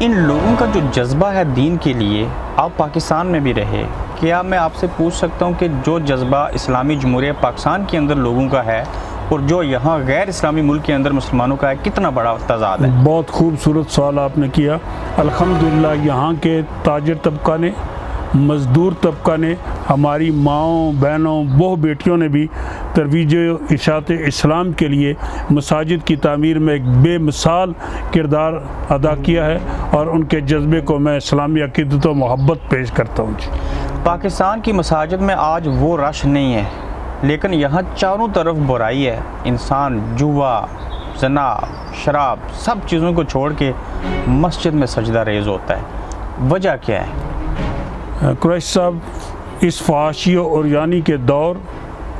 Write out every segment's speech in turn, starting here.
ان لوگوں کا جو جذبہ ہے دین کے لیے، آپ پاکستان میں بھی رہے، کیا میں آپ سے پوچھ سکتا ہوں کہ جو جذبہ اسلامی جمہوریہ پاکستان کے اندر لوگوں کا ہے اور جو یہاں غیر اسلامی ملک کے اندر مسلمانوں کا ہے، کتنا بڑا تضاد ہے؟ بہت خوبصورت سوال آپ نے کیا۔ الحمدللہ یہاں کے تاجر طبقہ نے، مزدور طبقہ نے، ہماری ماؤں بہنوں بہو بیٹیوں نے بھی ترویج اشاعت اسلام کے لیے مساجد کی تعمیر میں ایک بے مثال کردار ادا کیا ہے، اور ان کے جذبے کو میں اسلامی عقیدت و محبت پیش کرتا ہوں۔ جی پاکستان کی مساجد میں آج وہ رش نہیں ہے، لیکن یہاں چاروں طرف برائی ہے۔ انسان جوا، زنا، شراب، سب چیزوں کو چھوڑ کے مسجد میں سجدہ ریز ہوتا ہے، وجہ کیا ہے؟ قریشی صاحب، اس فحاشی اور یعنی کے دور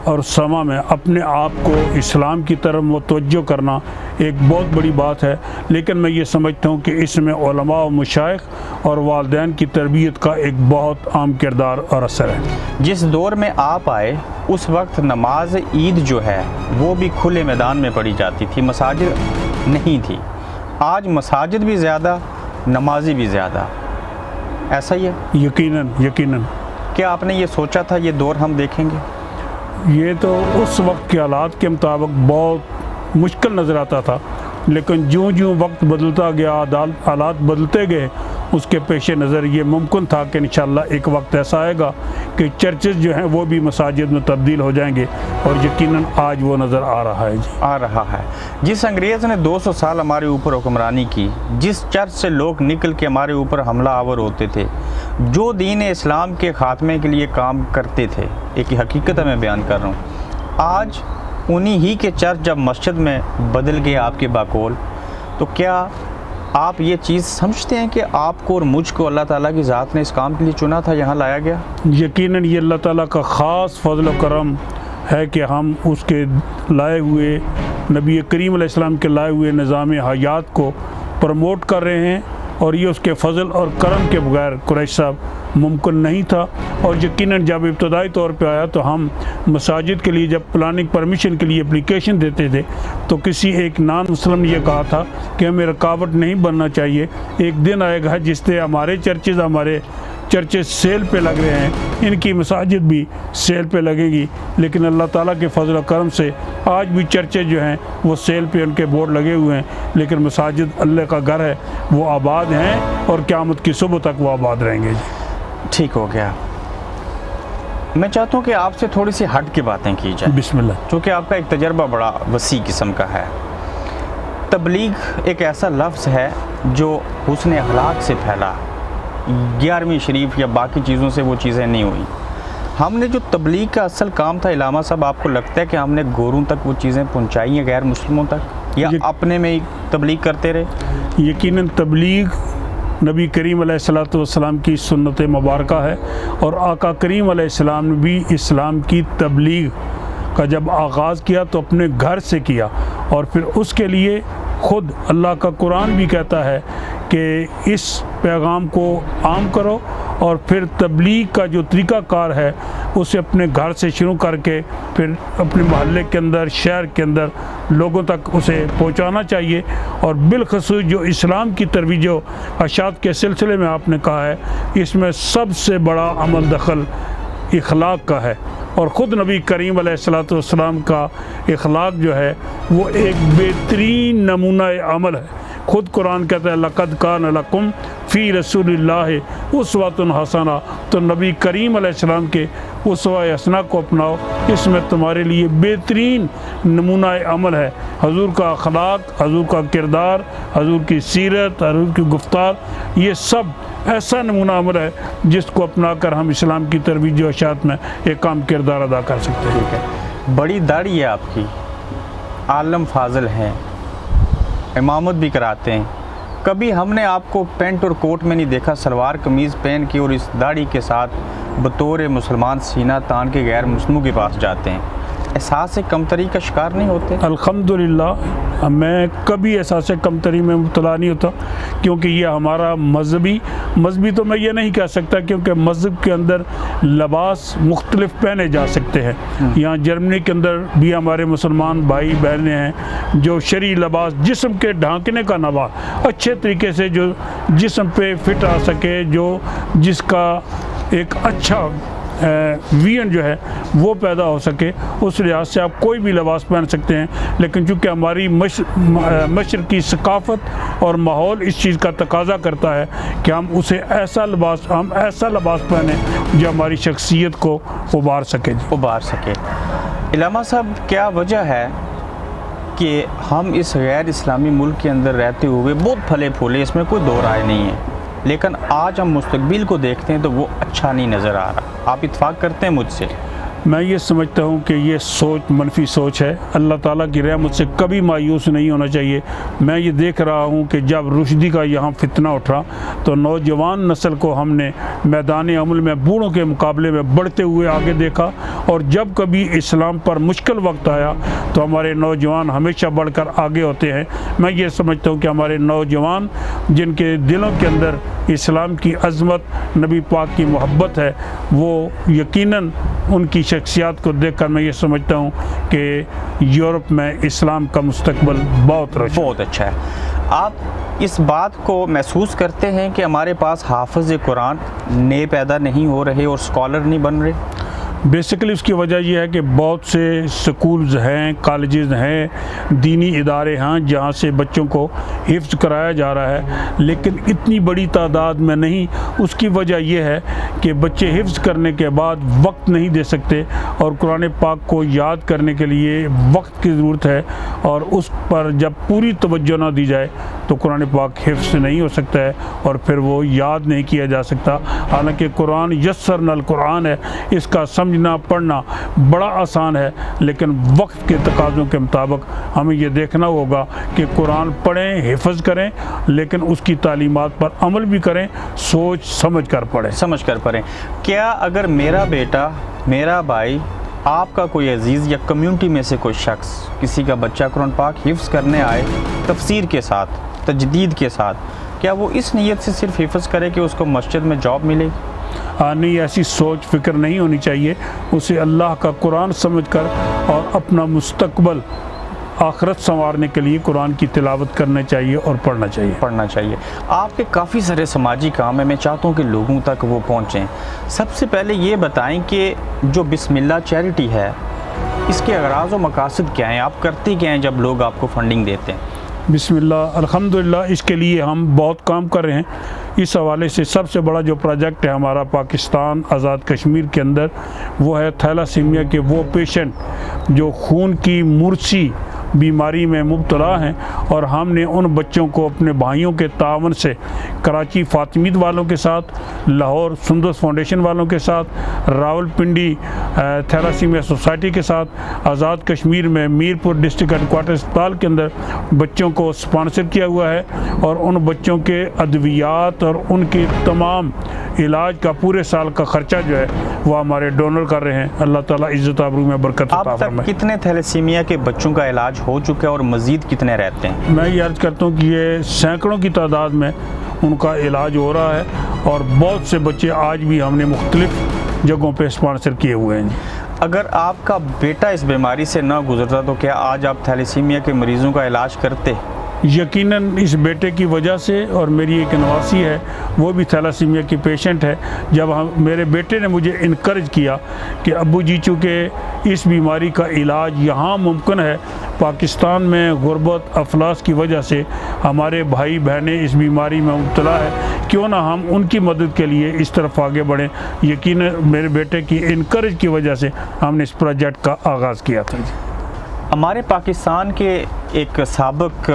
اور سما میں اپنے آپ کو اسلام کی طرف متوجہ کرنا ایک بہت بڑی بات ہے، لیکن میں یہ سمجھتا ہوں کہ اس میں علماء و مشائخ اور والدین کی تربیت کا ایک بہت عام کردار اور اثر ہے۔ جس دور میں آپ آئے اس وقت نماز عید جو ہے وہ بھی کھلے میدان میں پڑھی جاتی تھی، مساجد نہیں تھی۔ آج مساجد بھی زیادہ، نمازی بھی زیادہ، ایسا ہی ہے؟ یقیناً کیا آپ نے یہ سوچا تھا یہ دور ہم دیکھیں گے؟ یہ تو اس وقت کے حالات کے مطابق بہت مشکل نظر آتا تھا، لیکن جوں وقت بدلتا گیا، حالات بدلتے گئے، اس کے پیش نظر یہ ممکن تھا کہ انشاءاللہ ایک وقت ایسا آئے گا کہ چرچز جو ہیں وہ بھی مساجد میں تبدیل ہو جائیں گے، اور یقیناً آج وہ نظر آ رہا ہے۔ آ رہا ہے۔ جس انگریز نے 200 سال ہمارے اوپر حکمرانی کی، جس چرچ سے لوگ نکل کے ہمارے اوپر حملہ آور ہوتے تھے، جو دین اسلام کے خاتمے کے لیے کام کرتے تھے، ایک حقیقت میں بیان کر رہا ہوں، آج انہی ہی کے چرچ جب مسجد میں بدل گئے آپ کے باقول، تو کیا آپ یہ چیز سمجھتے ہیں کہ آپ کو اور مجھ کو اللہ تعالیٰ کی ذات نے اس کام کے لیے چنا تھا، یہاں لایا گیا؟ یقیناً یہ اللہ تعالیٰ کا خاص فضل و کرم ہے کہ ہم اس کے لائے ہوئے نبی کریم علیہ السلام کے لائے ہوئے نظام حیات کو پروموٹ کر رہے ہیں، اور یہ اس کے فضل اور کرم کے بغیر قریشی صاحب ممکن نہیں تھا۔ اور یقیناً جب ابتدائی طور پہ آیا تو ہم مساجد کے لیے جب پلاننگ پرمیشن کے لیے اپلیکیشن دیتے تھے تو کسی ایک نان مسلم نے یہ کہا تھا کہ ہمیں رکاوٹ نہیں بننا چاہیے، ایک دن آئے گا جس سے ہمارے چرچز سیل پہ لگ رہے ہیں، ان کی مساجد بھی سیل پہ لگیں گی، لیکن اللہ تعالیٰ کے فضل و کرم سے آج بھی چرچز جو ہیں وہ سیل پہ ان کے بورڈ لگے ہوئے ہیں، لیکن مساجد اللہ کا گھر ہے، وہ آباد ہیں، اور قیامت کی صبح تک وہ آباد رہیں گے۔ ٹھیک ہو گیا۔ میں چاہتا ہوں کہ آپ سے تھوڑی سی ہٹ کے باتیں کی جائیں، بسم اللہ۔ چونکہ آپ کا ایک تجربہ بڑا وسیع قسم کا ہے۔ تبلیغ ایک ایسا لفظ ہے جو حسن اخلاق سے پھیلا، 11ویں شریف یا باقی چیزوں سے وہ چیزیں نہیں ہوئی۔ ہم نے جو تبلیغ کا اصل کام تھا، علامہ صاحب آپ کو لگتا ہے کہ ہم نے گوروں تک وہ چیزیں پہنچائی ہیں، غیر مسلموں تک، یا اپنے میں ہی تبلیغ کرتے رہے؟ یقیناً تبلیغ نبی کریم علیہ السلام کی سنت مبارکہ ہے، اور آقا کریم علیہ السلام نے بھی اسلام کی تبلیغ کا جب آغاز کیا تو اپنے گھر سے کیا، اور پھر اس کے لیے خود اللہ کا قرآن بھی کہتا ہے کہ اس پیغام کو عام کرو، اور پھر تبلیغ کا جو طریقہ کار ہے اسے اپنے گھر سے شروع کر کے پھر اپنے محلے کے اندر، شہر کے اندر لوگوں تک اسے پہنچانا چاہیے۔ اور بالخصوص جو اسلام کی ترویج و اشاعت کے سلسلے میں آپ نے کہا ہے، اس میں سب سے بڑا عمل دخل اخلاق کا ہے، اور خود نبی کریم علیہ السلام کا اخلاق جو ہے وہ ایک بہترین نمونہ عمل ہے۔ خود قرآن کہتا ہے لَقَدْ كَانَ لَكُمْ فِي رَسُولِ اللَّهِ أُسْوَةٌ حَسَنَةٌ، تو نبی کریم علیہ السلام کے اسوہ حسنہ کو اپناؤ، اس میں تمہارے لیے بہترین نمونہ عمل ہے۔ حضور کا اخلاق، حضور کا کردار، حضور کی سیرت، حضور کی گفتار، یہ سب ایسا نمونہ عمل ہے جس کو اپنا کر ہم اسلام کی ترویج و اشاعت میں ایک عام کردار ادا کر سکتے ہیں۔ بڑی داڑھی ہے آپ کی، عالم فاضل ہیں، امامت بھی کراتے ہیں، کبھی ہم نے آپ کو پینٹ اور کوٹ میں نہیں دیکھا، سلوار قمیض پہن کے اور اس داڑھی کے ساتھ بطور مسلمان سینہ تان کے غیر مسلموں کے پاس جاتے ہیں۔ احساس کمتری کا شکار نہیں ہوتے؟ الحمدللہ میں کبھی احساس کمتری میں مبتلا نہیں ہوتا، کیونکہ یہ ہمارا مذہبی تو میں یہ نہیں کہہ سکتا، کیونکہ مذہب کے اندر لباس مختلف پہنے جا سکتے ہیں۔ یہاں جرمنی کے اندر بھی ہمارے مسلمان بھائی بہنیں ہیں جو شرعی لباس، جسم کے ڈھانکنے کا لباس اچھے طریقے سے جو جسم پہ فٹ آ سکے، جو جس کا ایک اچھا وین جو ہے وہ پیدا ہو سکے، اس لحاظ سے آپ کوئی بھی لباس پہن سکتے ہیں۔ لیکن چونکہ ہماری مشرقی ثقافت اور ماحول اس چیز کا تقاضا کرتا ہے کہ ہم ایسا لباس پہنیں جو ہماری شخصیت کو ابھار سکے۔ علامہ صاحب، کیا وجہ ہے کہ ہم اس غیر اسلامی ملک کے اندر رہتے ہوئے بہت پھلے پھولے، اس میں کوئی دو رائے نہیں ہے، لیکن آج ہم مستقبل کو دیکھتے ہیں تو وہ اچھا نہیں نظر آ رہا؟ آپ اتفاق کرتے ہیں مجھ سے؟ میں یہ سمجھتا ہوں کہ یہ سوچ منفی سوچ ہے۔ اللہ تعالیٰ کی رحمت سے کبھی مایوس نہیں ہونا چاہیے۔ میں یہ دیکھ رہا ہوں کہ جب رشدی کا یہاں فتنہ اٹھا تو نوجوان نسل کو ہم نے میدان عمل میں بوڑھوں کے مقابلے میں بڑھتے ہوئے آگے دیکھا، اور جب کبھی اسلام پر مشکل وقت آیا تو ہمارے نوجوان ہمیشہ بڑھ کر آگے ہوتے ہیں۔ میں یہ سمجھتا ہوں کہ ہمارے نوجوان جن کے دلوں کے اندر اسلام کی عظمت، نبی پاک کی محبت ہے، وہ یقیناً ان کی شخصیات کو دیکھ کر میں یہ سمجھتا ہوں کہ یورپ میں اسلام کا مستقبل بہت اچھا ہے۔ آپ اس بات کو محسوس کرتے ہیں کہ ہمارے پاس حافظ قرآن نئے پیدا نہیں ہو رہے اور اسکالر نہیں بن رہے؟ بیسیکلی اس کی وجہ یہ ہے کہ بہت سے سکولز ہیں، کالجز ہیں، دینی ادارے ہیں جہاں سے بچوں کو حفظ کرایا جا رہا ہے، لیکن اتنی بڑی تعداد میں نہیں۔ اس کی وجہ یہ ہے کہ بچے حفظ کرنے کے بعد وقت نہیں دے سکتے، اور قرآن پاک کو یاد کرنے کے لیے وقت کی ضرورت ہے، اور اس پر جب پوری توجہ نہ دی جائے تو قرآن پاک حفظ نہیں ہو سکتا ہے، اور پھر وہ یاد نہیں کیا جا سکتا۔ حالانکہ قرآن یسرنا القرآن ہے، اس کا سمجھنا پڑھنا بڑا آسان ہے، لیکن وقت کے تقاضوں کے مطابق ہمیں یہ دیکھنا ہوگا کہ قرآن پڑھیں، حفظ کریں، لیکن اس کی تعلیمات پر عمل بھی کریں، سوچ سمجھ کر پڑھیں۔ کیا اگر میرا بیٹا، میرا بھائی، آپ کا کوئی عزیز یا کمیونٹی میں سے کوئی شخص، کسی کا بچہ قرآن پاک حفظ کرنے آئے تفسیر کے ساتھ، تجدید کے ساتھ، کیا وہ اس نیت سے صرف حفظ کرے کہ اس کو مسجد میں جاب ملے گی؟ نہیں، ایسی سوچ فکر نہیں ہونی چاہیے۔ اسے اللہ کا قرآن سمجھ کر اور اپنا مستقبل آخرت سنوارنے کے لیے قرآن کی تلاوت کرنا چاہیے اور پڑھنا چاہیے۔ آپ کے کافی سارے سماجی کام ہیں، میں چاہتا ہوں کہ لوگوں تک وہ پہنچیں۔ سب سے پہلے یہ بتائیں کہ جو بسم اللہ چیریٹی ہے، اس کے اغراض و مقاصد کیا ہیں؟ آپ کرتے کیا ہیں جب لوگ آپ کو فنڈنگ دیتے ہیں؟ بسم اللہ، الحمدللہ اس کے لیے ہم بہت کام کر رہے ہیں۔ اس حوالے سے سب سے بڑا جو پروجیکٹ ہے ہمارا پاکستان آزاد کشمیر کے اندر، وہ ہے تھیلاسیمیا کے وہ پیشنٹ جو خون کی مرسی بیماری میں مبتلا ہیں، اور ہم نے ان بچوں کو اپنے بھائیوں کے تعاون سے کراچی فاطمید والوں کے ساتھ، لاہور سندس فاؤنڈیشن والوں کے ساتھ، راول پنڈی تھیلاسیمیا سوسائٹی کے ساتھ، آزاد کشمیر میں میرپور ڈسٹرکٹ ہیڈ کوارٹر اسپتال کے اندر بچوں کو سپانسر کیا ہوا ہے، اور ان بچوں کے ادویات اور ان کے تمام علاج کا پورے سال کا خرچہ جو ہے وہ ہمارے ڈونر کر رہے ہیں۔ اللہ تعالیٰ عزت آبرو میں برکت عطا فرمائے۔ اب تک کتنے تھیلاسیمیا کے بچوں کا علاج ہو چکا ہے اور مزید کتنے رہتے ہیں؟ میں یہ عرض کرتا ہوں کہ یہ سینکڑوں کی تعداد میں ان کا علاج ہو رہا ہے، اور بہت سے بچے آج بھی ہم نے مختلف جگہوں پہ اسپانسر کیے ہوئے ہیں۔ اگر آپ کا بیٹا اس بیماری سے نہ گزرتا تو کیا آج آپ تھیلاسیمیا کے مریضوں کا علاج کرتے؟ یقیناً اس بیٹے کی وجہ سے، اور میری ایک نواسی ہے وہ بھی تھیلاسیمیا کی پیشنٹ ہے، جب میرے بیٹے نے مجھے انکریج کیا کہ ابو جی چونکہ اس بیماری کا علاج یہاں ممکن ہے، پاکستان میں غربت افلاس کی وجہ سے ہمارے بھائی بہنیں اس بیماری میں مبتلا ہے، کیوں نہ ہم ان کی مدد کے لیے اس طرف آگے بڑھیں۔ یقیناً میرے بیٹے کی انکریج کی وجہ سے ہم نے اس پروجیکٹ کا آغاز کیا تھا۔ ہمارے پاکستان کے ایک سابق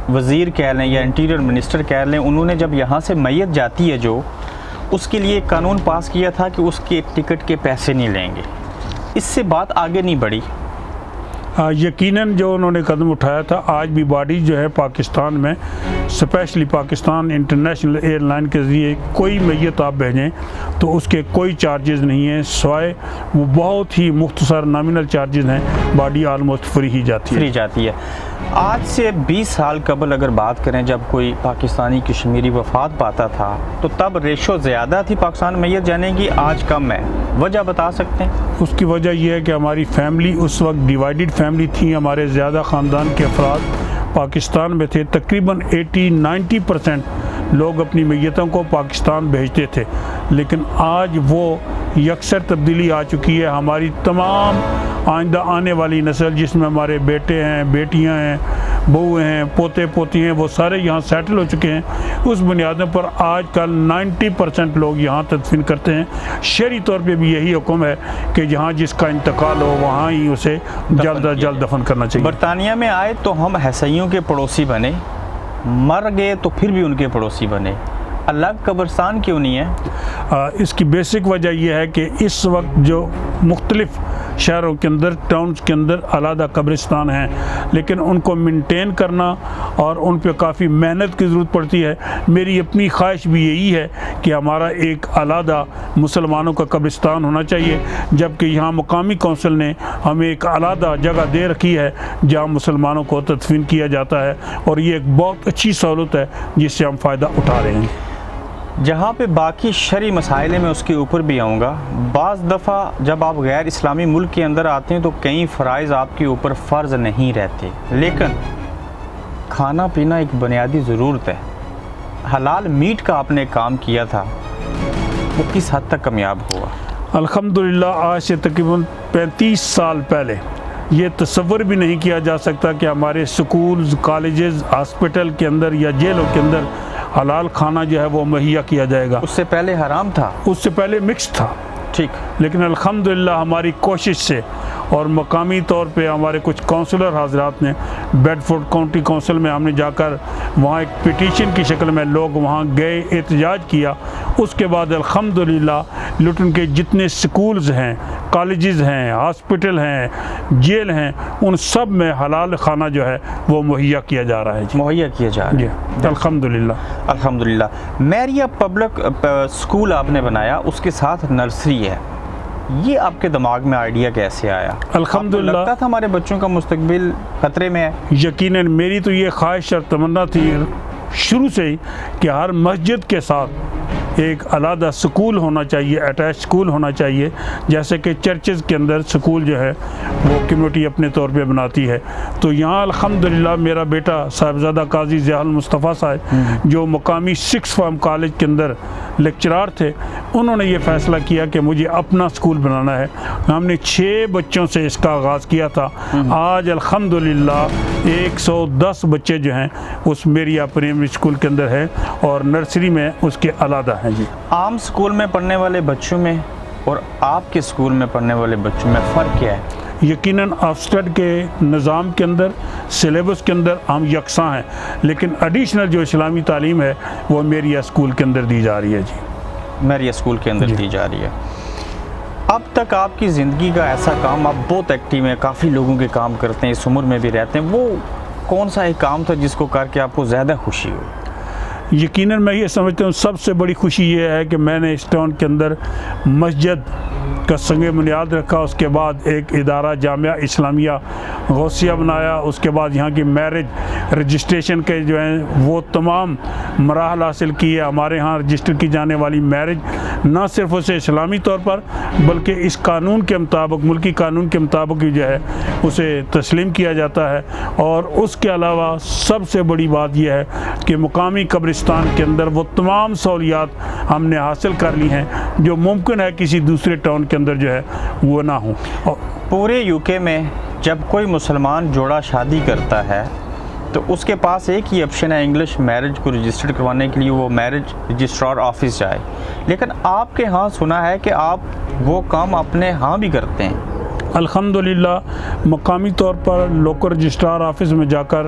وزیر کہہ لیں یا انٹیریئر منسٹر کہہ لیں، انہوں نے جب یہاں سے میت جاتی ہے جو، اس کے لیے ایک قانون پاس کیا تھا کہ اس کے ٹکٹ کے پیسے نہیں لیں گے۔ اس سے بات آگے نہیں بڑھی۔ یقیناً جو انہوں نے قدم اٹھایا تھا، آج بھی باڈی جو ہے پاکستان میں، specially Pakistan international airline کے ذریعے کوئی میت آپ بھیجیں تو اس کے کوئی چارجز نہیں ہیں، سوائے وہ بہت ہی مختصر نامینل چارجز ہیں، باڈی آلموسٹ فری ہی جاتی ہے۔ آج سے 20 سال قبل اگر بات کریں، جب کوئی پاکستانی کشمیری وفات پاتا تھا تو تب ریشو زیادہ تھی پاکستان میت جانے کی، آج کم ہے، وجہ بتا سکتے ہیں؟ اس کی وجہ یہ ہے کہ ہماری فیملی اس وقت ڈیوائیڈڈ فیملی تھی، ہمارے زیادہ خاندان کے افراد پاکستان میں تھے، تقریباً 80-90% لوگ اپنی میتوں کو پاکستان بھیجتے تھے، لیکن آج وہ یکسر تبدیلی آ چکی ہے۔ ہماری تمام آئندہ آنے والی نسل، جس میں ہمارے بیٹے ہیں، بیٹیاں ہیں، بہویں ہیں، پوتے پوتی ہیں، وہ سارے یہاں سیٹل ہو چکے ہیں۔ اس بنیادوں پر آج کل 90% لوگ یہاں تدفین کرتے ہیں۔ شرعی طور پہ بھی یہی حکم ہے کہ جہاں جس کا انتقال ہو وہاں ہی اسے جلد از جلد دفن کرنا چاہیے۔ برطانیہ میں آئے تو ہم عیسائیوں کے پڑوسی بنے، مر گئے تو پھر بھی ان کے پڑوسی بنے، الگ قبرستان کیوں نہیں ہے؟ اس کی بیسک وجہ یہ ہے کہ اس وقت جو مختلف شہروں کے اندر، ٹاؤنز کے اندر علیحدہ قبرستان ہیں، لیکن ان کو مینٹین کرنا اور ان پہ کافی محنت کی ضرورت پڑتی ہے۔ میری اپنی خواہش بھی یہی ہے کہ ہمارا ایک علیحدہ مسلمانوں کا قبرستان ہونا چاہیے، جبکہ یہاں مقامی کونسل نے ہمیں ایک علیحدہ جگہ دے رکھی ہے جہاں مسلمانوں کو تدفین کیا جاتا ہے، اور یہ ایک بہت اچھی سہولت ہے جس سے ہم فائدہ اٹھا رہے ہیں۔ جہاں پہ باقی شرعی مسائل میں اس کے اوپر بھی آؤں گا، بعض دفعہ جب آپ غیر اسلامی ملک کے اندر آتے ہیں تو کئی فرائض آپ کے اوپر فرض نہیں رہتے، لیکن کھانا پینا ایک بنیادی ضرورت ہے۔ حلال میٹ کا آپ نے کام کیا تھا، وہ کس حد تک کامیاب ہوا؟ الحمدللہ آج سے تقریباً 35 سال پہلے یہ تصور بھی نہیں کیا جا سکتا کہ ہمارے سکولز، کالجز، ہاسپٹل کے اندر یا جیلوں کے اندر حلال کھانا جو ہے وہ مہیا کیا جائے گا۔ اس سے پہلے حرام تھا؟ اس سے پہلے مکس تھا، ٹھیک، لیکن الحمدللہ ہماری کوشش سے اور مقامی طور پہ ہمارے کچھ کونسلر حضرات نے، بیڈ فورڈ کاؤنٹی کونسل میں ہم نے جا کر وہاں ایک پٹیشن کی شکل میں لوگ وہاں گئے، احتجاج کیا۔ اس کے بعد الحمدللہ لٹن کے جتنے سکولز ہیں، کالجز ہیں، ہاسپٹل ہیں، جیل ہیں، ان سب میں حلال کھانا جو ہے وہ مہیا کیا جا رہا ہے۔ مہیا کیا جا رہا ہے، الحمدللہ۔ الحمدللہ۔ میریا پبلک اسکول آپ نے بنایا، اس کے ساتھ نرسری ہے، یہ آپ کے دماغ میں آئیڈیا کیسے آیا؟ الحمدللہ لگتا تھا ہمارے بچوں کا مستقبل خطرے میں ہے؟ یقیناً میری تو یہ خواہش اور تمنا تھی شروع سے ہی کہ ہر مسجد کے ساتھ ایک علیحدہ سکول ہونا چاہیے، اٹیچ سکول ہونا چاہیے، جیسے کہ چرچز کے اندر سکول جو ہے وہ کمیونٹی اپنے طور پہ بناتی ہے۔ تو یہاں الحمدللہ میرا بیٹا صاحبزادہ قاضی ضیاء المصطفیٰ صاحب، جو مقامی 6 فارم کالج کے اندر لیکچرار تھے، انہوں نے یہ فیصلہ کیا کہ مجھے اپنا سکول بنانا ہے۔ ہم نے 6 بچوں سے اس کا آغاز کیا تھا۔ آج الحمدللہ 110 بچے جو ہیں اس میریا پرائمری اسکول کے اندر ہے، اور نرسری میں اس کے علیحدہ ہیں۔ جی، عام سکول میں پڑھنے والے بچوں میں اور آپ کے سکول میں پڑھنے والے بچوں میں فرق کیا ہے؟ یقیناً آفسٹڈ کے نظام کے اندر، سلیبس کے اندر ہم یکساں ہیں، لیکن ایڈیشنل جو اسلامی تعلیم ہے وہ میریا اسکول کے اندر دی جا رہی ہے۔ جی، میریا اسکول کے اندر دی جا رہی ہے۔ اب تک آپ کی زندگی کا ایسا کام، آپ بہت ایکٹیو ہیں، کافی لوگوں کے کام کرتے ہیں، اس عمر میں بھی رہتے ہیں، وہ کون سا ایک کام تھا جس کو کر کے آپ کو زیادہ خوشی ہو؟ یقیناً میں یہ سمجھتا ہوں سب سے بڑی خوشی یہ ہے کہ میں نے اس ٹاؤن کے اندر مسجد کا سنگ بنیاد رکھا، اس کے بعد ایک ادارہ جامعہ اسلامیہ غوثیہ بنایا، اس کے بعد یہاں کی میرج رجسٹریشن کے جو ہیں وہ تمام مراحل حاصل کیے۔ ہمارے ہاں رجسٹر کی جانے والی میرج نہ صرف اسے اسلامی طور پر بلکہ اس قانون کے مطابق، ملکی قانون کے مطابق جو ہے اسے تسلیم کیا جاتا ہے۔ اور اس کے علاوہ سب سے بڑی بات یہ ہے کہ مقامی قبرستان کے اندر وہ تمام سہولیات ہم نے حاصل کر لی ہیں جو ممکن ہے کسی دوسرے ٹاؤن کے اندر جو ہے وہ نہ ہوں۔ پورے یو کے میں جب کوئی مسلمان جوڑا شادی کرتا ہے تو اس کے پاس ایک ہی آپشن ہے انگلش میرج کو رجسٹرڈ کروانے کے لیے، وہ میرج رجسٹرار آفس جائے، لیکن آپ کے ہاں سنا ہے کہ آپ وہ کام اپنے ہاں بھی کرتے ہیں۔ الحمدللہ مقامی طور پر لوکل رجسٹرار آفس میں جا کر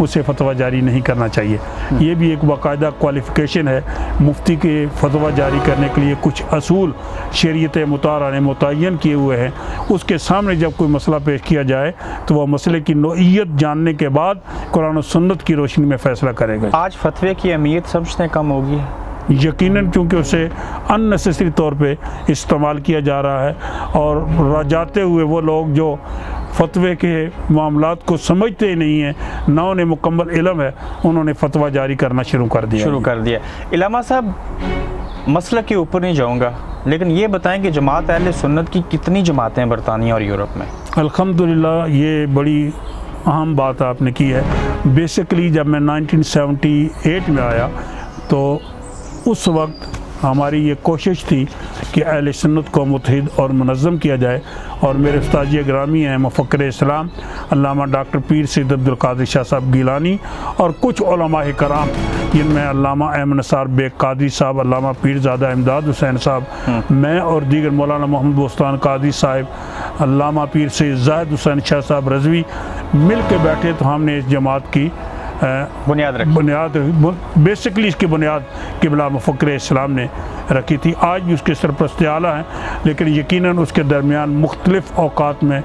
اسے فتویٰ جاری نہیں کرنا چاہیے۔ یہ بھی ایک باقاعدہ کوالیفیکیشن ہے مفتی کے فتویٰ جاری کرنے کے لیے کچھ اصول شریعت مطہرہ نے متعین کیے ہوئے ہیں۔ اس کے سامنے جب کوئی مسئلہ پیش کیا جائے تو وہ مسئلے کی نوعیت جاننے کے بعد قرآن و سنت کی روشنی میں فیصلہ کرے گا۔ آج فتوے کی اہمیت سمجھتے ہیں کم ہوگی ہے؟ یقیناً، کیونکہ اسے ان نیسیسری طور پہ استعمال کیا جا رہا ہے، اور جاتے ہوئے وہ لوگ جو فتوے کے معاملات کو سمجھتے ہی نہیں ہیں، نہ انہیں مکمل علم ہے، انہوں نے فتویٰ جاری کرنا شروع کر دیا۔ علامہ صاحب، مسئلہ کے اوپر نہیں جاؤں گا، لیکن یہ بتائیں کہ جماعت اہل سنت کی کتنی جماعتیں ہیں برطانیہ اور یورپ میں؟ الحمدللہ یہ بڑی اہم بات آپ نے کی ہے۔ بیسیکلی جب میں 1978 میں آیا تو اس وقت ہماری یہ کوشش تھی کہ اہل سنت کو متحد اور منظم کیا جائے، اور میرے استاد گرامی ہیں مفکر اسلام علامہ ڈاکٹر پیر سید عبدالقادر شاہ صاحب گیلانی، اور کچھ علماء کرام جن میں علامہ احمد نثار بیگ قادری صاحب، علامہ پیرزادہ امداد حسین صاحب، میں اور دیگر مولانا محمد بوستان قادری صاحب، علامہ پیر سید زاہد حسین شاہ صاحب رضوی مل کے بیٹھے تو ہم نے اس جماعت کی بنیاد بیسکلی اس کی بنیاد قبلہ مفکر اسلام نے رکھی تھی۔ آج بھی اس کے سرپرست اعلیٰ ہیں، لیکن یقیناً اس کے درمیان مختلف اوقات میں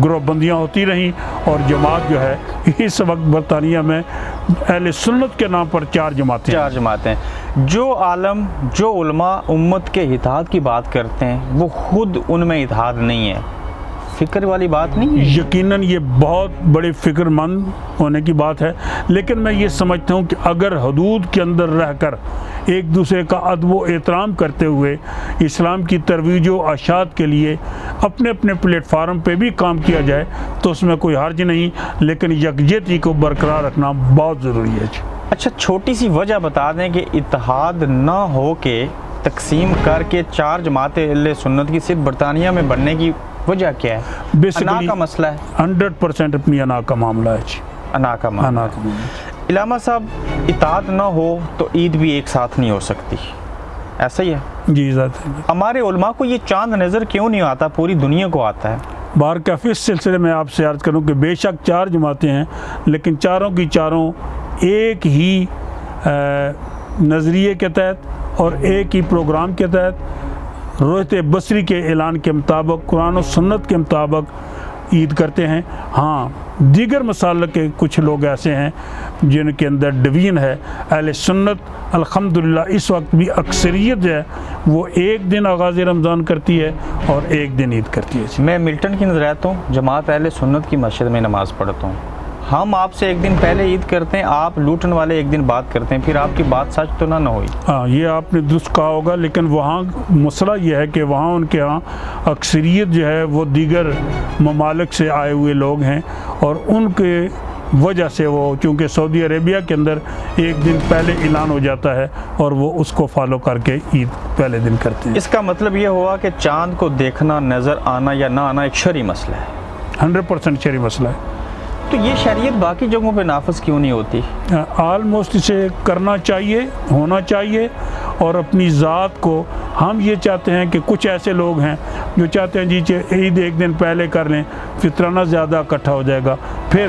گروہ بندیاں ہوتی رہیں، اور جماعت جو ہے اس وقت برطانیہ میں اہل سنت کے نام پر 4 جماعتیں۔ جو عالم، جو علماء امت کے اتحاد کی بات کرتے ہیں وہ خود ان میں اتحاد نہیں ہے، فکر والی بات نہیں ہے؟ یقیناً یہ بہت بڑی فکر مند ہونے کی بات ہے، لیکن میں یہ سمجھتا ہوں کہ اگر حدود کے اندر رہ کر ایک دوسرے کا ادب و احترام کرتے ہوئے اسلام کی ترویج و اشاعت کے لیے اپنے اپنے پلیٹ فارم پہ بھی کام کیا جائے تو اس میں کوئی حرج نہیں، لیکن یکجہتی کو برقرار رکھنا بہت ضروری ہے۔ اچھا، چھوٹی سی وجہ بتا دیں کہ اتحاد نہ ہو کے تقسیم کر کے 4 جماعتیں اہل سنت کی صرف برطانیہ میں بننے کی وجہ کیا ہے؟ انا کا مسئلہ ہے؟ 100% اپنی انا کا معاملہ ہے۔ انا کا معاملہ۔ علامہ صاحب، اتحاد نہ ہو تو عید بھی ایک ساتھ نہیں ہو سکتی، ایسا ہی ہے؟ جی ذات ہے۔ ہمارے علماء کو یہ چاند نظر کیوں نہیں آتا؟ پوری دنیا کو آتا ہے۔ بارکافی اس سلسلے میں آپ سے عرض کروں کہ بے شک 4 جماعتیں ہیں، لیکن چاروں کی چاروں ایک ہی نظریے کے تحت اور ایک ہی پروگرام کے تحت رویت بصری کے اعلان کے مطابق، قرآن و سنت کے مطابق عید کرتے ہیں۔ ہاں، دیگر مسالک کے کچھ لوگ ایسے ہیں جن کے اندر ڈویژن ہے۔ اہل سنت الحمدللہ اس وقت بھی اکثریت جو ہے وہ ایک دن آغاز رمضان کرتی ہے اور ایک دن عید کرتی ہے۔ میں ملٹن کی نظر رہتا ہوں، جماعت اہل سنت کی مسجد میں نماز پڑھتا ہوں۔ ہم آپ سے ایک دن پہلے عید کرتے ہیں، آپ لوٹن والے ایک دن بات کرتے ہیں، پھر آپ کی بات سچ تو نہ ہوئی؟ ہاں، یہ آپ نے درست کہا ہوگا، لیکن وہاں مسئلہ یہ ہے کہ وہاں ان کے ہاں اکثریت جو ہے وہ دیگر ممالک سے آئے ہوئے لوگ ہیں، اور ان کے وجہ سے وہ چونکہ سعودی عربیہ کے اندر ایک دن پہلے اعلان ہو جاتا ہے اور وہ اس کو فالو کر کے عید پہلے دن کرتے ہیں۔ اس کا مطلب یہ ہوا کہ چاند کو دیکھنا، نظر آنا یا نہ آنا ایک شرعی مسئلہ ہے؟ 100% شرعی مسئلہ ہے۔ تو یہ شریعت باقی جگہوں پہ نافذ کیوں نہیں ہوتی؟ آلموسٹ اسے کرنا چاہیے، ہونا چاہیے، اور اپنی ذات کو ہم یہ چاہتے ہیں کہ کچھ ایسے لوگ ہیں جو چاہتے ہیں جی عید ایک دن پہلے کر لیں، فطرانہ زیادہ اکٹھا ہو جائے گا، پھر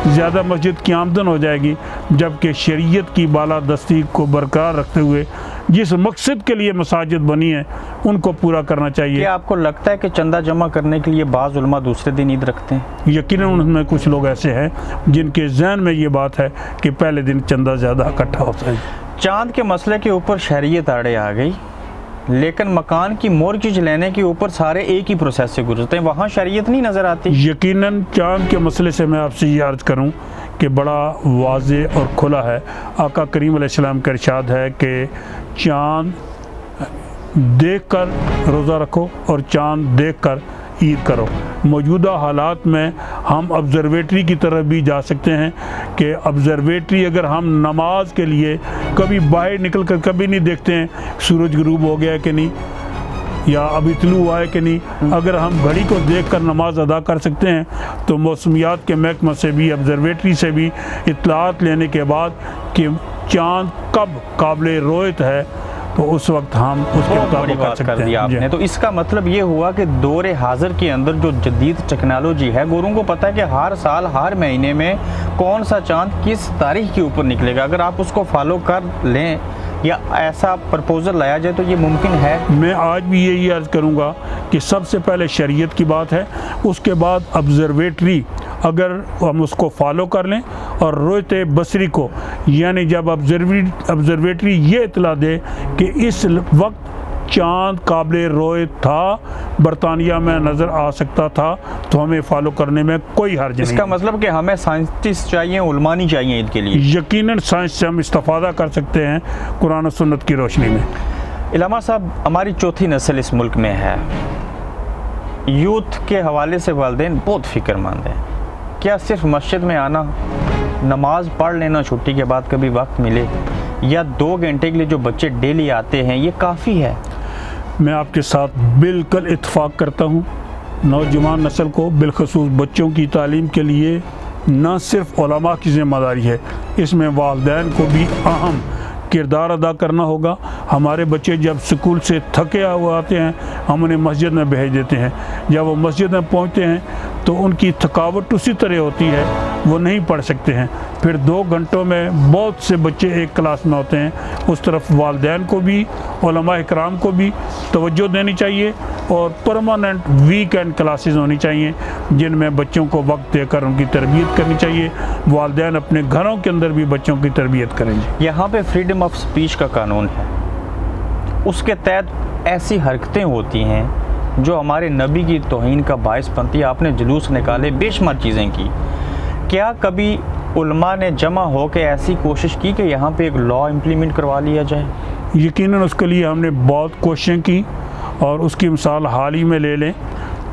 زیادہ مسجد کی آمدن ہو جائے گی، جبکہ شریعت کی بالادستی کو برقرار رکھتے ہوئے جس مقصد کے لیے مساجد بنی ہیں ان کو پورا کرنا چاہیے۔ کیا آپ کو لگتا ہے کہ چندہ جمع کرنے کے لیے بعض علماء دوسرے دن عید رکھتے ہیں؟ یقیناً ان میں کچھ لوگ ایسے ہیں جن کے ذہن میں یہ بات ہے کہ پہلے دن چندہ زیادہ اکٹھا ہوتا ہے۔ چاند کے مسئلے کے اوپر شریعت آڑے آ گئی، لیکن مکان کی مورگیج لینے کے اوپر سارے ایک ہی پروسیس سے گزرتے ہیں، وہاں شریعت نہیں نظر آتی؟ یقیناً چاند کے مسئلے سے میں آپ سے یہ عرض کروں کہ بڑا واضح اور کھلا ہے۔ آقا کریم علیہ السلام کا ارشاد ہے کہ چاند دیکھ کر روزہ رکھو اور چاند دیکھ کر عید کرو۔ موجودہ حالات میں ہم آبزرویٹری کی طرف بھی جا سکتے ہیں کہ آبزرویٹری اگر ہم نماز کے لیے کبھی باہر نکل کر کبھی نہیں دیکھتے ہیں سورج غروب ہو گیا ہے کہ نہیں یا ابھی طلوع ہوا ہے کہ نہیں، اگر ہم گھڑی کو دیکھ کر نماز ادا کر سکتے ہیں تو موسمیات کے محکمہ سے بھی آبزرویٹری سے بھی اطلاعات لینے کے بعد کہ چاند کب قابل رویت ہے تو اس وقت ہم اس کے بہت بڑی مطابق کر بات سکتے کر ہیں دیا آپ نے. تو اس کا مطلب یہ ہوا کہ دور حاضر کے اندر جو جدید ٹیکنالوجی ہے، گوروں کو پتہ ہے کہ ہر سال ہر مہینے میں کون سا چاند کس تاریخ کے اوپر نکلے گا. اگر آپ اس کو فالو کر لیں یا ایسا پرپوزل لایا جائے تو یہ ممکن ہے. میں آج بھی یہی عرض کروں گا کہ سب سے پہلے شریعت کی بات ہے، اس کے بعد آبزرویٹری اگر ہم اس کو فالو کر لیں، اور رویت بصری کو یعنی جب آبزرویٹری یہ اطلاع دے کہ اس وقت چاند قابل رویت تھا، برطانیہ میں نظر آ سکتا تھا، تو ہمیں فالو کرنے میں کوئی حرج نہیں. اس کا مطلب کہ ہمیں سائنٹسٹ چاہیے، علماء نہیں چاہیے ان کے لیے. یقیناً سائنس سے ہم استفادہ کر سکتے ہیں قرآن و سنت کی روشنی میں. علامہ صاحب، ہماری چوتھی نسل اس ملک میں ہے. یوتھ کے حوالے سے والدین بہت فکر مند ہیں. کیا صرف مسجد میں آنا، نماز پڑھ لینا چھٹی کے بعد کبھی وقت ملے، یا 2 گھنٹے کے لیے جو بچے ڈیلی آتے ہیں یہ کافی ہے؟ میں آپ کے ساتھ بالکل اتفاق کرتا ہوں. نوجوان نسل کو بالخصوص بچوں کی تعلیم کے لیے نہ صرف علماء کی ذمہ داری ہے، اس میں والدین کو بھی اہم کردار ادا کرنا ہوگا. ہمارے بچے جب سکول سے تھکے ہوئے آتے ہیں، ہم انہیں مسجد میں بھیج دیتے ہیں. جب وہ مسجد میں پہنچتے ہیں تو ان کی تھکاوٹ اسی طرح ہوتی ہے، وہ نہیں پڑھ سکتے ہیں. پھر 2 گھنٹوں میں بہت سے بچے ایک کلاس میں ہوتے ہیں. اس طرف والدین کو بھی، علماء اکرام کو بھی توجہ دینی چاہیے، اور پرماننٹ ویک اینڈ کلاسز ہونی چاہیے جن میں بچوں کو وقت دے کر ان کی تربیت کرنی چاہیے. والدین اپنے گھروں کے اندر بھی بچوں کی تربیت کریں گے. یہاں پہ فریڈم آف سپیچ کا قانون ہے، اس کے تحت ایسی حرکتیں ہوتی ہیں جو ہمارے نبی کی توہین کا باعث بنتی ہے. آپ نے جلوس نکالے، بے شمار چیزیں کی. کیا کبھی علماء نے جمع ہو کے ایسی کوشش کی کہ یہاں پہ ایک لا امپلیمنٹ کروا لیا جائے؟ یقیناً اس کے لیے ہم نے بہت کوششیں کی، اور اس کی مثال حال ہی میں لے لیں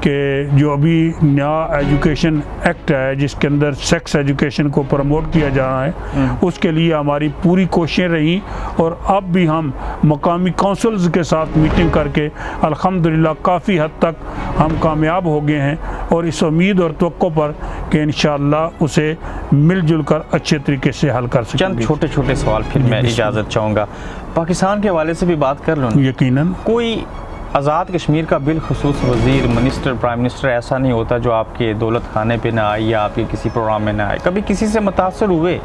کہ جو ابھی نیا ایجوکیشن ایکٹ ہے جس کے اندر سیکس ایجوکیشن کو پروموٹ کیا جا رہا ہے، اس کے لیے ہماری پوری کوششیں رہیں. اور اب بھی ہم مقامی کونسلز کے ساتھ میٹنگ کر کے الحمدللہ کافی حد تک ہم کامیاب ہو گئے ہیں، اور اس امید اور توقع پر کہ انشاءاللہ اسے مل جل کر اچھے طریقے سے حل کر سکیں. چند چھوٹے چھوٹے سوال پھر میں اجازت چاہوں گا. پاکستان کے حوالے سے بھی بات کر لوں. یقیناً کوئی آزاد کشمیر کا بالخصوص وزیر، منسٹر، پرائم منسٹر ایسا نہیں ہوتا جو آپ کے دولت خانے پہ نہ آئے یا آپ کے کسی پروگرام میں نہ آئے. کبھی کسی سے متاثر ہوئے؟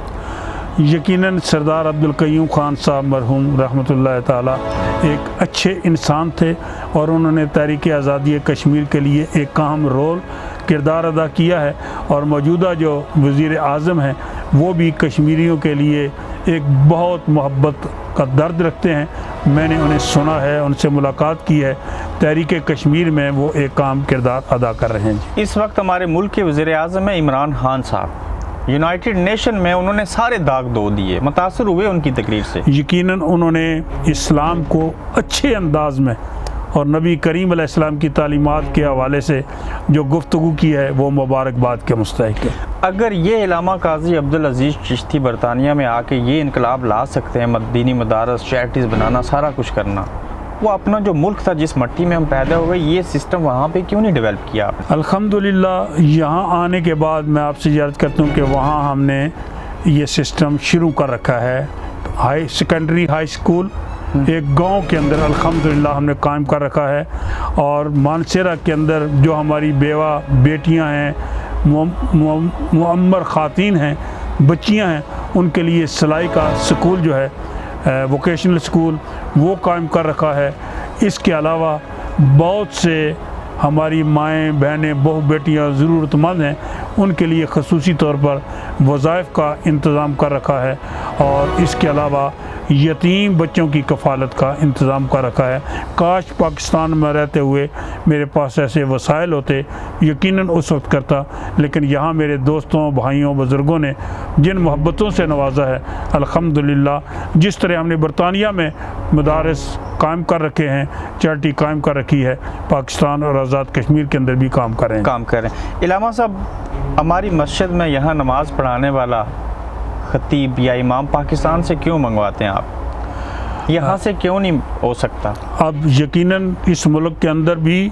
یقیناً سردار عبدالقیوم خان صاحب مرحوم رحمۃ اللہ تعالیٰ ایک اچھے انسان تھے، اور انہوں نے تحریک آزادی کشمیر کے لیے ایک اہم رول کردار ادا کیا ہے. اور موجودہ جو وزیر اعظم ہیں وہ بھی کشمیریوں کے لیے ایک بہت محبت کا درد رکھتے ہیں. میں نے انہیں سنا ہے، ان سے ملاقات کی ہے. تحریک کشمیر میں وہ ایک اہم کردار ادا کر رہے ہیں. اس وقت ہمارے ملک کے وزیر اعظم ہیں عمران خان صاحب. یونائٹڈ نیشن میں انہوں نے سارے داغ دھو دیے. متاثر ہوئے ان کی تقریر سے؟ یقیناً انہوں نے اسلام کو اچھے انداز میں اور نبی کریم علیہ السلام کی تعلیمات کے حوالے سے جو گفتگو کی ہے وہ مبارکباد کے مستحق ہے. اگر یہ علامہ قاضی عبدالعزیز چشتی برطانیہ میں آ کے یہ انقلاب لا سکتے ہیں، دینی مدارس، چیریٹیز بنانا، سارا کچھ کرنا، وہ اپنا جو ملک تھا جس مٹی میں ہم پیدا ہوئے، یہ سسٹم وہاں پہ کیوں نہیں ڈیولپ کیا؟ الحمدللہ یہاں آنے کے بعد میں آپ سے عرض کرتا ہوں کہ وہاں ہم نے یہ سسٹم شروع کر رکھا ہے. سیکنڈری ہائی اسکول ایک گاؤں کے اندر الحمدللہ ہم نے قائم کر رکھا ہے. اور مانسیرہ کے اندر جو ہماری بیوہ بیٹیاں ہیں، معمر خواتین ہیں، بچیاں ہیں، ان کے لیے سلائی کا سکول جو ہے ووکیشنل سکول وہ قائم کر رکھا ہے. اس کے علاوہ بہت سے ہماری مائیں، بہنیں، بہو بیٹیاں ضرورت مند ہیں، ان کے لیے خصوصی طور پر وظائف کا انتظام کر رکھا ہے. اور اس کے علاوہ یتیم بچوں کی کفالت کا انتظام کر رکھا ہے. کاش پاکستان میں رہتے ہوئے میرے پاس ایسے وسائل ہوتے، یقیناً اس وقت کرتا. لیکن یہاں میرے دوستوں، بھائیوں، بزرگوں نے جن محبتوں سے نوازا ہے، الحمدللہ جس طرح ہم نے برطانیہ میں مدارس قائم کر رکھے ہیں، چیریٹی قائم کر رکھی ہے، پاکستان اور آزاد کشمیر کے اندر بھی کام کریں. علامہ صاحب، ہماری مسجد میں یہاں نماز پڑھانے والا خطیب یا امام پاکستان سے کیوں منگواتے ہیں آپ؟ یہاں سے کیوں نہیں ہو سکتا؟ اب یقیناً اس ملک کے اندر بھی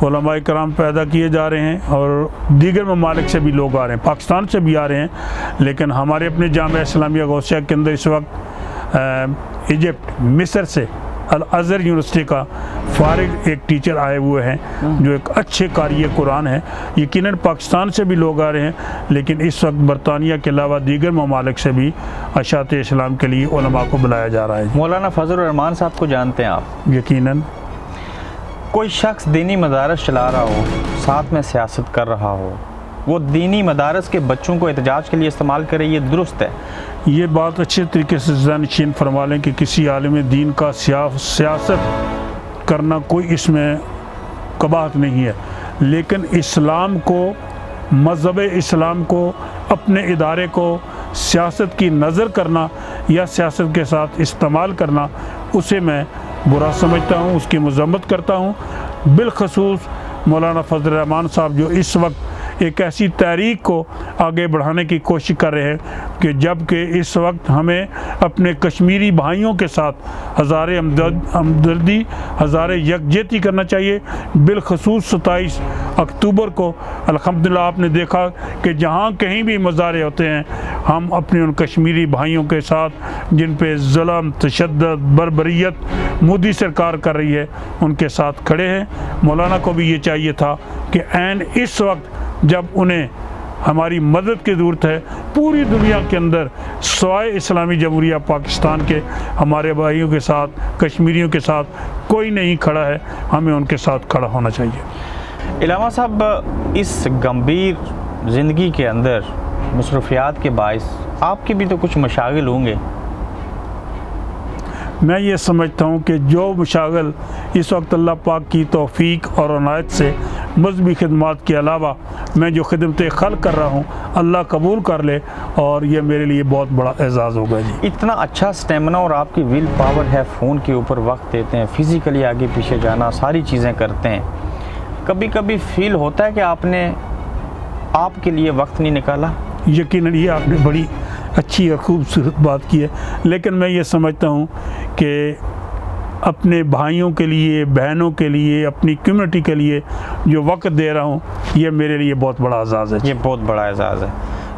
علماء کرام پیدا کیے جا رہے ہیں، اور دیگر ممالک سے بھی لوگ آ رہے ہیں، پاکستان سے بھی آ رہے ہیں. لیکن ہمارے اپنے جامعہ اسلامیہ غوثیہ کے اندر اس وقت ایجپٹ، مصر سے الازہر یونیورسٹی کا فارغ ایک ٹیچر آئے ہوئے ہیں جو ایک اچھے قاری قرآن ہیں. یقیناً پاکستان سے بھی لوگ آ رہے ہیں، لیکن اس وقت برطانیہ کے علاوہ دیگر ممالک سے بھی اشاعت اسلام کے لیے علماء کو بلایا جا رہا ہے. مولانا فضل الرحمان صاحب کو جانتے ہیں آپ؟ یقیناً. کوئی شخص دینی مدارس چلا رہا ہو، ساتھ میں سیاست کر رہا ہو، وہ دینی مدارس کے بچوں کو احتجاج کے لیے استعمال کرے، یہ درست ہے؟ یہ بات اچھے طریقے سے ذہن نشین فرما لیں کہ کسی عالم دین کا سیاست کرنا کوئی اس میں قباحت نہیں ہے، لیکن اسلام کو، مذہب اسلام کو، اپنے ادارے کو سیاست کی نظر کرنا یا سیاست کے ساتھ استعمال کرنا، اسے میں برا سمجھتا ہوں، اس کی مذمت کرتا ہوں. بالخصوص مولانا فضل الرحمان صاحب جو اس وقت ایک ایسی تحریک کو آگے بڑھانے کی کوشش کر رہے ہیں کہ جب کہ اس وقت ہمیں اپنے کشمیری بھائیوں کے ساتھ ہزار ہمدردی، ہزار یکجہتی کرنا چاہیے. بالخصوص 27 اکتوبر کو الحمدللہ آپ نے دیکھا کہ جہاں کہیں بھی مظاہرے ہوتے ہیں، ہم اپنے ان کشمیری بھائیوں کے ساتھ جن پہ ظلم، تشدد، بربریت مودی سرکار کر رہی ہے، ان کے ساتھ کھڑے ہیں. مولانا کو بھی یہ چاہیے تھا کہ عین اس وقت جب انہیں ہماری مدد کی ضرورت ہے، پوری دنیا کے اندر سوائے اسلامی جمہوریہ پاکستان کے ہمارے بھائیوں کے ساتھ، کشمیریوں کے ساتھ کوئی نہیں کھڑا ہے، ہمیں ان کے ساتھ کھڑا ہونا چاہیے. علامہ صاحب، اس گمبھیر زندگی کے اندر مصروفیات کے باعث آپ کے بھی تو کچھ مشاغل ہوں گے؟ میں یہ سمجھتا ہوں کہ جو مشاغل اس وقت اللہ پاک کی توفیق اور عنایت سے مذہبی خدمات کے علاوہ میں جو خدمت خلق کر رہا ہوں، اللہ قبول کر لے، اور یہ میرے لیے بہت بڑا اعزاز ہوگا. جی اتنا اچھا سٹیمنا اور آپ کی ویل پاور ہے، فون کے اوپر وقت دیتے ہیں، فزیکلی آگے پیچھے جانا، ساری چیزیں کرتے ہیں. کبھی کبھی فیل ہوتا ہے کہ آپ نے آپ کے لیے وقت نہیں نکالا؟ یقیناً یہ آپ نے بڑی اچھی اور خوبصورت بات کی ہے، لیکن میں یہ سمجھتا ہوں کہ اپنے بھائیوں کے لیے، بہنوں کے لیے، اپنی کمیونٹی کے لیے جو وقت دے رہا ہوں، یہ میرے لیے بہت بڑا اعزاز ہے. یہ بہت بڑا اعزاز ہے.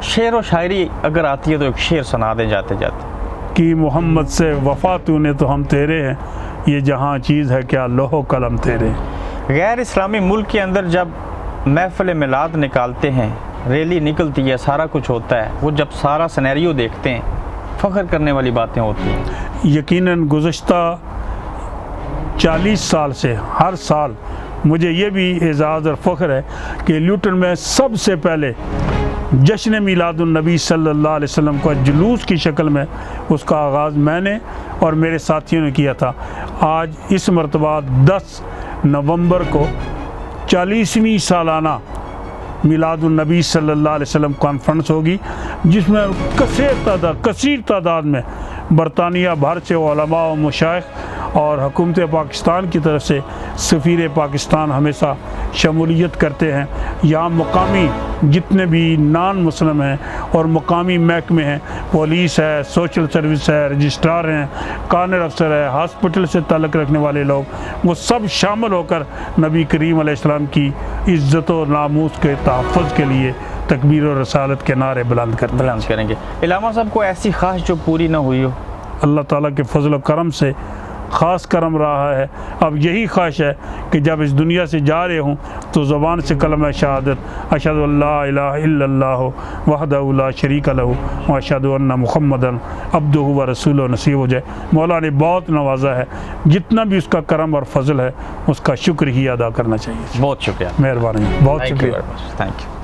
شعر و شاعری اگر آتی ہے تو ایک شعر سنا دیں جاتے جاتے. کہ محمد سے وفا تو نے تو ہم تیرے ہیں، یہ جہاں چیز ہے کیا لوح و قلم تیرے. غیر اسلامی ملک کے اندر جب محفل میلاد نکالتے ہیں، ریلی نکلتی ہے، سارا کچھ ہوتا ہے، وہ جب سارا سینیریو دیکھتے ہیں، فخر کرنے والی باتیں ہوتی ہیں. یقیناً گزشتہ 40 سال سے ہر سال مجھے یہ بھی اعزاز اور فخر ہے کہ لیوٹن میں سب سے پہلے جشن میلاد النبی صلی اللہ علیہ وسلم کا جلوس کی شکل میں اس کا آغاز میں نے اور میرے ساتھیوں نے کیا تھا. آج اس مرتبہ 10 نومبر کو 40ویں سالانہ میلاد النبی صلی اللہ علیہ وسلم کانفرنس ہوگی، جس میں کثیر تعداد میں برطانیہ بھر سے علماء و مشائخ اور حکومت پاکستان کی طرف سے سفیر پاکستان ہمیشہ شمولیت کرتے ہیں. یہاں مقامی جتنے بھی نان مسلم ہیں اور مقامی محکمے ہیں، پولیس ہے، سوشل سروس ہے، رجسٹرار ہیں، کارنر افسر ہے، ہاسپٹل سے تعلق رکھنے والے لوگ، وہ سب شامل ہو کر نبی کریم علیہ السلام کی عزت و ناموس کے تحفظ کے لیے تکبیر و رسالت کے نعرے بلند کریں گے. علامہ صاحب، کو ایسی خواہش جو پوری نہ ہوئی ہو؟ اللہ تعالیٰ کے فضل و کرم سے خاص کرم رہا ہے. اب یہی خواہش ہے کہ جب اس دنیا سے جا رہے ہوں تو زبان سے کلمہ شہادت اشہد ان لا الہ الا اللہ وحدہ لا شریک لہ واشہد ان محمدا عبدہ و رسولہ نصیب ہو جائے. مولا نے بہت نوازا ہے، جتنا بھی اس کا کرم اور فضل ہے اس کا شکر ہی ادا کرنا چاہیے. بہت شکریہ، مہربانی، بہت شکریہ. Thank you.